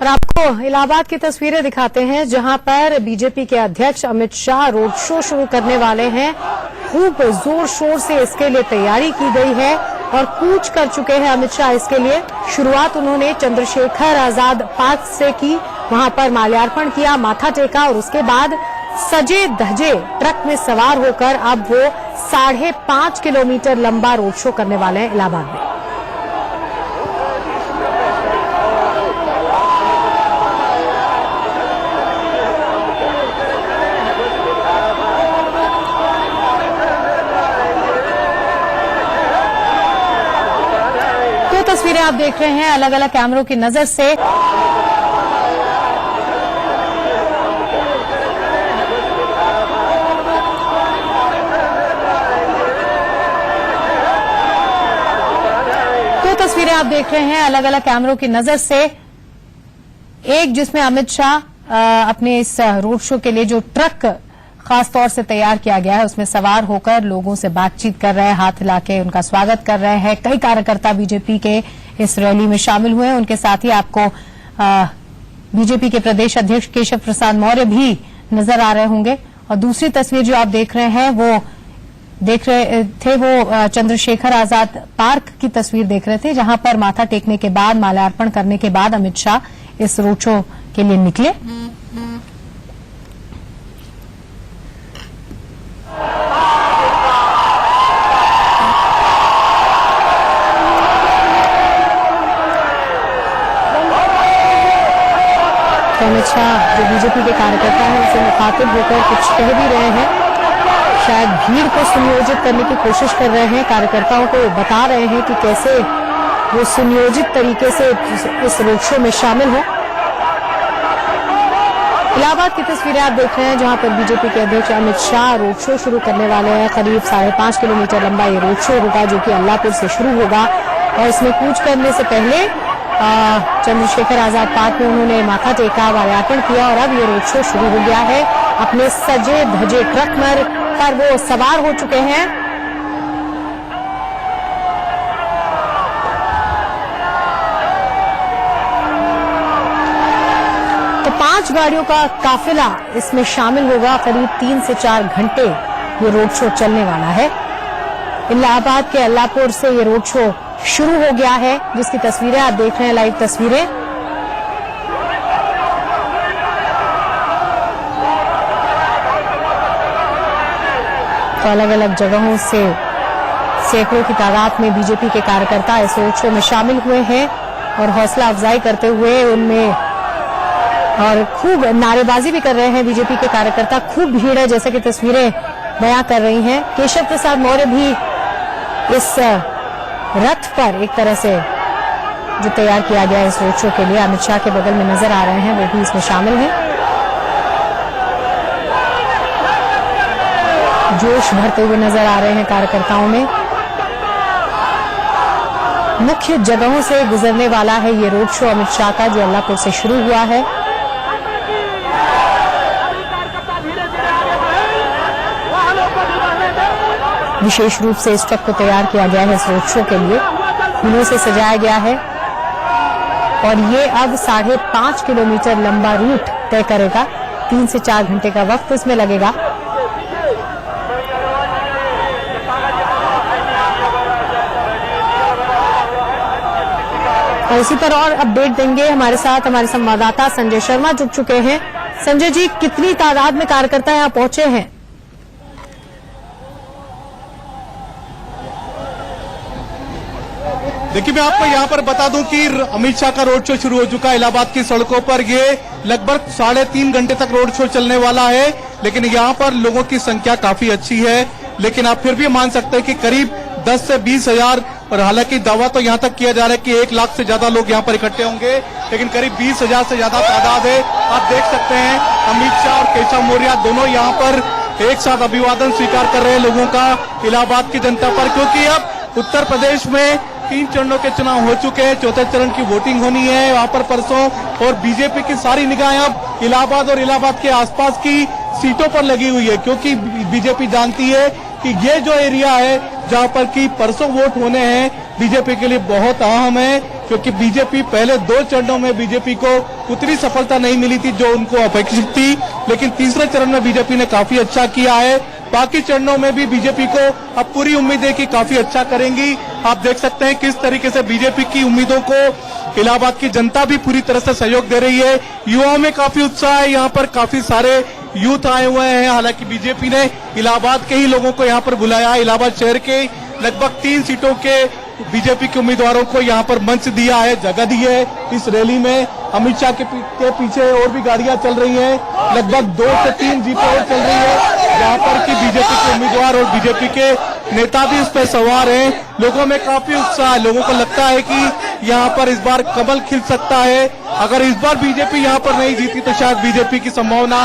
और आपको इलाहाबाद की तस्वीरें दिखाते हैं जहां पर बीजेपी के अध्यक्ष अमित शाह रोड शो शुरू करने वाले हैं। खूब जोर शोर से इसके लिए तैयारी की गई है और कूच कर चुके हैं अमित शाह। इसके लिए शुरुआत उन्होंने चंद्रशेखर आजाद पार्क से की, वहां पर माल्यार्पण किया, माथा टेका और उसके बाद सजे धजे ट्रक में सवार होकर अब वो 5.5 किलोमीटर लंबा रोड शो करने वाले हैं इलाहाबाद में। तस्वीरें आप देख रहे हैं अलग अलग कैमरों की नजर से। तो तस्वीरें आप देख रहे हैं अलग अलग कैमरों की नजर से। एक जिसमें अमित शाह अपने इस रोड शो के लिए जो ट्रक खास तौर से तैयार किया गया है उसमें सवार होकर लोगों से बातचीत कर रहे हैं, हाथ हिलाके उनका स्वागत कर रहे हैं। कई कार्यकर्ता बीजेपी के इस रैली में शामिल हुए हैं। उनके साथ ही आपको बीजेपी के प्रदेश अध्यक्ष केशव प्रसाद मौर्य भी नजर आ रहे होंगे। और दूसरी तस्वीर जो आप देख रहे हैं वो चंद्रशेखर आजाद पार्क की तस्वीर देख रहे थे, जहां पर माथा टेकने के बाद, माल्यार्पण करने के बाद अमित शाह इस रोड शो के लिए निकले। तो अमित शाह जो बीजेपी के कार्यकर्ता हैं उनसे मुखातिब होकर कुछ कह भी रहे हैं, शायद भीड़ को सुनियोजित करने की कोशिश कर रहे हैं, कार्यकर्ताओं को बता रहे हैं कि कैसे वो सुनियोजित तरीके से इस रोड शो में शामिल हो। इलाहाबाद की तस्वीरें आप देख रहे हैं जहां पर बीजेपी के अध्यक्ष अमित शाह रोड शो शुरू करने वाले हैं। करीब 5.5 किलोमीटर लंबा ये रोड शो होगा जो कि अल्लाहपुर से शुरू होगा और इसमें कूच करने से पहले चंद्रशेखर आजाद पार्क में उन्होंने माथा टेका, माल्यार्पण किया और अब ये रोड शो शुरू हो गया है। अपने सजे धजे ट्रक पर वो सवार हो चुके हैं। तो 5 गाड़ियों का काफिला इसमें शामिल होगा। करीब 3 से 4 घंटे ये रोड शो चलने वाला है। इलाहाबाद के अल्लाहपुर से ये रोड शो शुरू हो गया है, जिसकी तस्वीरें आप देख रहे हैं, लाइव तस्वीरें। तो अलग अलग जगहों से सैकड़ों की तादाद में बीजेपी के कार्यकर्ता इस रोड शो में शामिल हुए हैं और हौसला अफजाई करते हुए उनमें और खूब नारेबाजी भी कर रहे हैं बीजेपी के कार्यकर्ता। खूब भीड़ है जैसे कि तस्वीरें बयां कर रही हैं। केशव प्रसाद मौर्य भी इस रथ पर एक तरह से जो तैयार किया गया है इस रोड शो के लिए अमित शाह के बगल में नजर आ रहे हैं, वो भी इसमें शामिल हैं। जोश भरते हुए नजर आ रहे हैं कार्यकर्ताओं में। मुख्य जगहों से गुजरने वाला है ये रोड शो अमित शाह का, जो अल्लाहपुर से शुरू हुआ है। विशेष रूप से इस ट्रक को तैयार किया गया है इस रोड शो के लिए, फूलों से सजाया गया है और ये अब 5.5 किलोमीटर लंबा रूट तय करेगा। 3 से 4 घंटे का वक्त इसमें लगेगा। और इसी पर और अपडेट देंगे हमारे साथ हमारे संवाददाता संजय शर्मा जुड़ चुके हैं। संजय जी, कितनी तादाद में कार्यकर्ता यहाँ पहुंचे हैं? देखिए, मैं आपको यहाँ पर बता दूं कि अमित शाह का रोड शो शुरू हो चुका है इलाहाबाद की सड़कों पर। ये लगभग 3.5 घंटे तक रोड शो चलने वाला है, लेकिन यहाँ पर लोगों की संख्या काफी अच्छी है। लेकिन आप फिर भी मान सकते हैं कि करीब 10 से 20 हजार, और हालांकि दावा तो यहाँ तक किया जा रहा है कि 1 लाख से ज्यादा लोग यहाँ पर इकट्ठे होंगे, लेकिन करीब 20 हजार से ज्यादा तादाद है। आप देख सकते हैं अमित शाह और केशव मौर्य दोनों यहाँ पर एक साथ अभिवादन स्वीकार कर रहे हैं लोगों का इलाहाबाद की जनता पर, क्योंकि अब उत्तर प्रदेश में 3 चरणों के चुनाव हो चुके हैं। चौथे चरण की वोटिंग होनी है वहां पर परसों, और बीजेपी की सारी निगाहें अब इलाहाबाद और इलाहाबाद के आसपास की सीटों पर लगी हुई है, क्योंकि बीजेपी जानती है कि ये जो एरिया है जहां पर की परसों वोट होने हैं, बीजेपी के लिए बहुत अहम है, क्योंकि बीजेपी पहले 2 चरणों में बीजेपी को उतनी सफलता नहीं मिली थी जो उनको अपेक्षित थी, लेकिन तीसरे चरण में बीजेपी ने काफी अच्छा किया है। बाकी चरणों में भी बीजेपी को अब पूरी उम्मीद है कि काफी अच्छा करेंगी। आप देख सकते हैं किस तरीके से बीजेपी की उम्मीदों को इलाहाबाद की जनता भी पूरी तरह से सहयोग दे रही है। युवाओं में काफी उत्साह है, यहाँ पर काफी सारे यूथ आए हुए हैं। हालांकि बीजेपी ने इलाहाबाद के ही लोगों को यहाँ पर बुलाया है। इलाहाबाद शहर के लगभग 3 सीटों के बीजेपी के उम्मीदवारों को यहाँ पर मंच दिया है, जगह दी है। इस रैली में अमित शाह के पीछे और भी गाड़ियां चल रही हैं। लगभग 2 से 3 जीपें और चल रही है, यहाँ पर की बीजेपी के उम्मीदवार और बीजेपी के नेता भी इस पर सवार हैं। लोगों में काफी उत्साह है। लोगों को लगता है कि यहाँ पर इस बार कमल खिल सकता है। अगर इस बार बीजेपी यहाँ पर नहीं जीती तो शायद बीजेपी की संभावना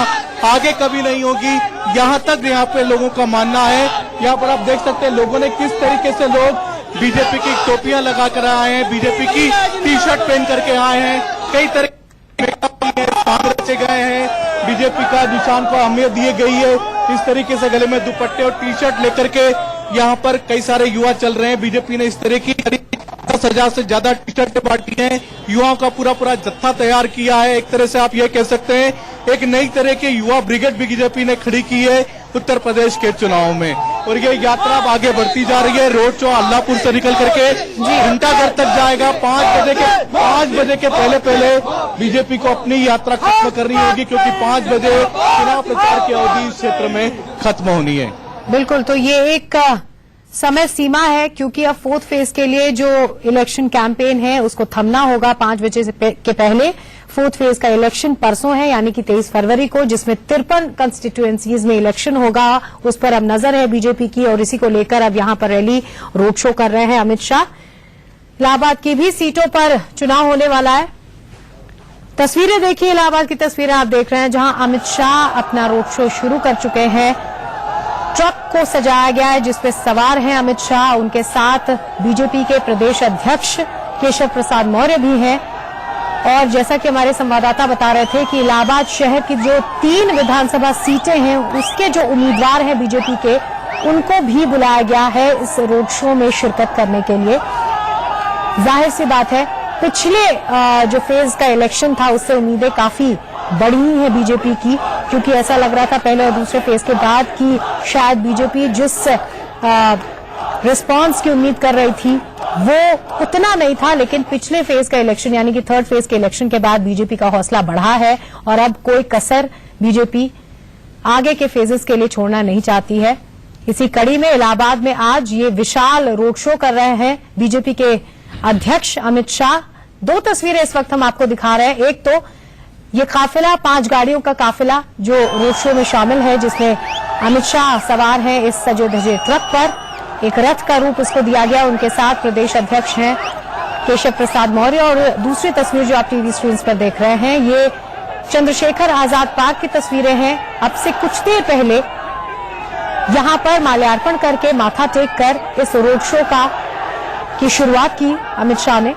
आगे कभी नहीं होगी, यहाँ तक यहाँ पे लोगों का मानना है। यहाँ पर आप देख सकते हैं लोगों ने किस तरीके से लोग बीजेपी की टोपियां लगा कर आए हैं, बीजेपी की टी-शर्ट पहन करके आए हैं। कई तरह के रचे गए हैं, बीजेपी का निशान को अहमियत दी गई है। इस तरीके से गले में दुपट्टे और टी-शर्ट लेकर के यहाँ पर कई सारे युवा चल रहे हैं। बीजेपी ने इस तरह की 10,000 से ज्यादा टी-शर्टें बांटी हैं। युवाओं का पूरा जत्था तैयार किया है। एक तरह से आप ये कह सकते हैं एक नई तरह की युवा ब्रिगेड बीजेपी ने खड़ी की है उत्तर प्रदेश के चुनाव में। और ये यात्रा अब आगे बढ़ती जा रही है। रोड शो अल्लाहपुर से निकल करके घंटाघर तक जाएगा। 5 बजे के पहले बीजेपी को अपनी यात्रा खत्म करनी होगी, क्योंकि 5 बजे चुनाव प्रचार की अवधि इस क्षेत्र में खत्म होनी है। बिल्कुल, तो ये एक समय सीमा है, क्योंकि अब 4th फेज के लिए जो इलेक्शन कैंपेन है उसको थमना होगा 5 बजे के पहले। 4th फेज का इलेक्शन परसों है, यानी कि 23 फरवरी को, जिसमें 53 कंस्टिट्यूएंसीज में इलेक्शन होगा। उस पर अब नजर है बीजेपी की, और इसी को लेकर अब यहां पर रैली रोड शो कर रहे हैं अमित शाह। इलाहाबाद की भी सीटों पर चुनाव होने वाला है। तस्वीरें देखिए, इलाहाबाद की तस्वीरें आप देख रहे हैं, जहां अमित शाह अपना रोड शो शुरू कर चुके हैं। ट्रक को सजाया गया है जिसपे सवार हैं अमित शाह। उनके साथ बीजेपी के प्रदेश अध्यक्ष केशव प्रसाद मौर्य भी हैं। और जैसा कि हमारे संवाददाता बता रहे थे कि इलाहाबाद शहर की जो 3 विधानसभा सीटें हैं उसके जो उम्मीदवार हैं बीजेपी के, उनको भी बुलाया गया है इस रोड शो में शिरकत करने के लिए। जाहिर सी बात है, पिछले जो फेज का इलेक्शन था उससे उम्मीदें काफी बढ़ी हैं बीजेपी की, क्योंकि ऐसा लग रहा था पहले और दूसरे फेज के बाद कि शायद बीजेपी जिस रिस्पांस की उम्मीद कर रही थी वो उतना नहीं था। लेकिन पिछले फेज का इलेक्शन यानी कि 3rd फेज के इलेक्शन के बाद बीजेपी का हौसला बढ़ा है, और अब कोई कसर बीजेपी आगे के फेजेस के लिए छोड़ना नहीं चाहती है। इसी कड़ी में इलाहाबाद में आज ये विशाल रोड शो कर रहे हैं बीजेपी के अध्यक्ष अमित शाह। 2 तस्वीरें इस वक्त हम आपको दिखा रहे हैं। एक तो ये काफिला, 5 गाड़ियों का काफिला जो रोड शो में शामिल है, जिसमें अमित शाह सवार हैं इस सजे धजे ट्रक पर। एक रथ का रूप इसको दिया गया। उनके साथ प्रदेश अध्यक्ष हैं केशव प्रसाद मौर्य। और दूसरी तस्वीर जो आप टीवी स्क्रीन पर देख रहे हैं, ये चंद्रशेखर आजाद पार्क की तस्वीरें हैं। अब से कुछ देर पहले यहां पर माल्यार्पण करके, माथा टेक कर इस रोड शो की शुरुआत की अमित शाह ने।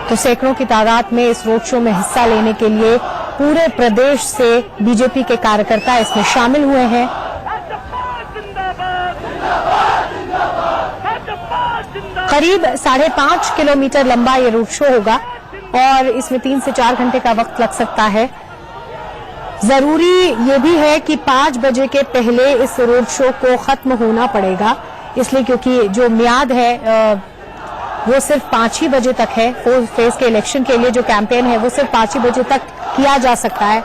तो सैकड़ों की तादाद में इस रोड शो में हिस्सा लेने के लिए पूरे प्रदेश से बीजेपी के कार्यकर्ता इसमें शामिल हुए हैं। करीब 5.5 किलोमीटर लंबा ये रोड शो होगा, और इसमें 3 से 4 घंटे का वक्त लग सकता है। जरूरी ये भी है कि 5 बजे के पहले इस रोड शो को खत्म होना पड़ेगा, इसलिए क्योंकि जो मियाद है वो सिर्फ 5 ही बजे तक है। 4th फेज के इलेक्शन के लिए जो कैंपेन है वो सिर्फ 5 ही बजे तक किया जा सकता है।